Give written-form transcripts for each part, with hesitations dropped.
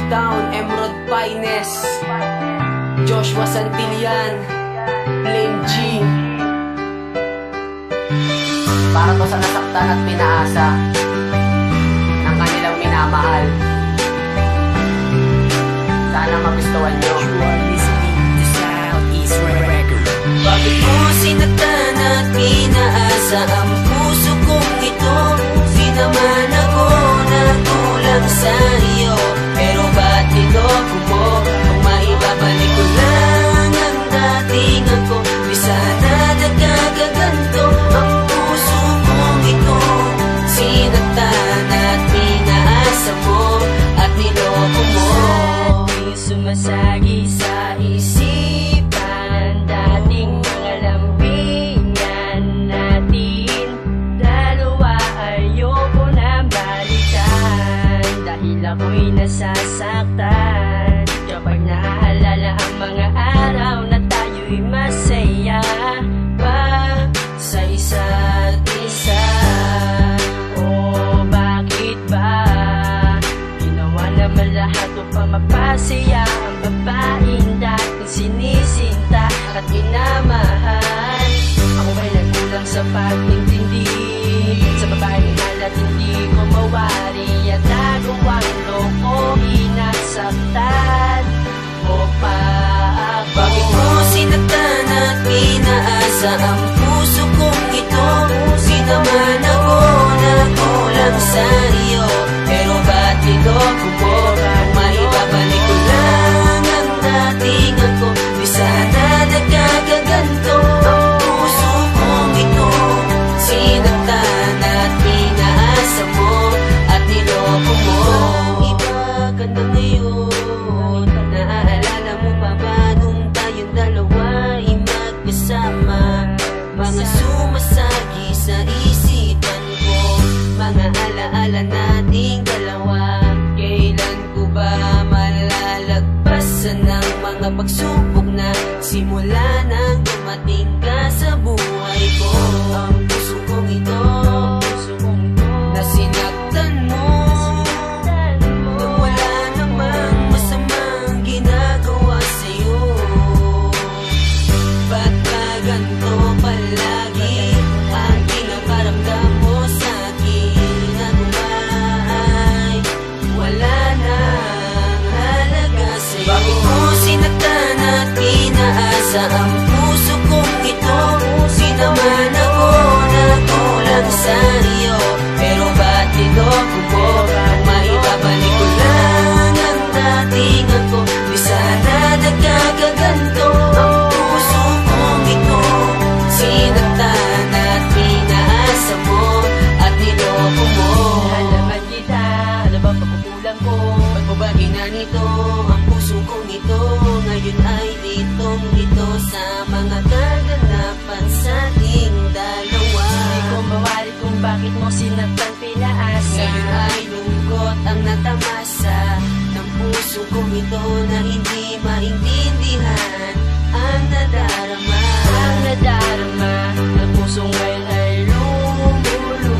Town, Emerald Pines, Joshua Santillan, Flame G. Para to sa nasaktan at pinaasa ng kanilang minamahal. Sana magustuhan nyo. You are listening to Southeast Records. Bakit mo sinaktan at pinaasa ang puso kong ito? Di naman ako nagkulang sa iyo, pero ba't niloko mo? Kung maibabalik ko lang ang dating ako, di sana nagkakaganto ang puso kong ito. Sinaktan at pinaasa mo at niloko mo. Sumasagi sa isipan dating mga lambingan natin. Dalawa ayoko na balikan, dahil ako'y nasasaktan kapag naaalala ang mga araw na tayo'y masaya pa sa isa't isa. Oh, bakit ba ginawa naman lahat upang mapasaya ang babaeng dating sinisinta at minamahal? Ako ba'y nagkulang sa pag-intindi sa babaeng nalat hindi ko mawari at nagawang lokohin at saktan mo pa ako? Bakit mo sinaktan at pinaasa ang puso kong ito? Di naman ako nagkulang sa iyo, pero ba't niloko mo? Kung maibabalik ko lang ang dating ako, di sana nagkakaganto ang puso kong ito. Sinaktan at pinaasa mo at niloko mo. Iba ka na ngayon, naaalala mo pa ba nung tayong dalawa ay magkasama? Mga sumasagi sa isipan ko, mga alaala nating dalawa. Kailan ko ba malalagpasan ng mga pagsubok na simula nang dumating ka sa buhay ko? Ang puso kong ito na sinaktan mo, na wala namang masamang ginagawa sa'yo. Ba't ba ganito palagi ang pinakaramdam mo sa'kin? Ano ba ay wala nang halaga sa'yo? Bakit mo sinaktan at pinaasa ang puso kong ito? Di naman ako nagkulang sa iyo, pero ba't niloko mo? Kung maibabalik ko lang ang dating ako, di sana nagkakaganto ang puso kong ito. Sinaktan at pinaasa mo at niloko mo. Halaman kita, ano ba pagkukulang ko? Ba't mo ba ginanito ang puso kong ito? Ngayon ay ditong-dito sa mga kaganapan sa ating dalawa. Hindi ko mawari kung bakit mo sinaktan pinaasa. Ngayon ay lungkot ang natamasa ng puso kong ito na hindi maintindihan ang nadarama. Ang nadarama ng puso ngayon ay lumuluha.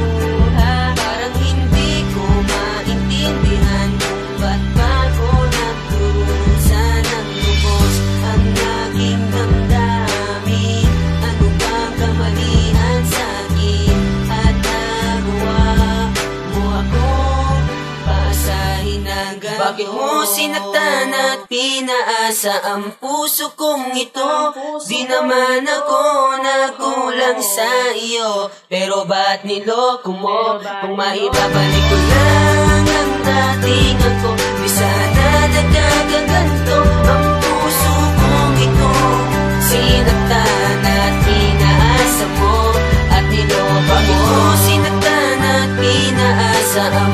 Parang hindi ko maintindihan kung ba't ba ko nagdurusa ng lubos ang naging damdamin. Ano bang kamalian sa'kin at nagawa mo ako paasahin agad? Bakit mo sinaktan at pinaasa ang puso kong ito? Di naman ako nagkulang sa iyo, pero ba't niloko mo? Kung maibabalik ko lang ang dating ako, di sana nagkakaganto ang puso kong ito. Sinaktan at pinaasa mo at niloko mo. Bakit mo sinaktan at pinaasa ang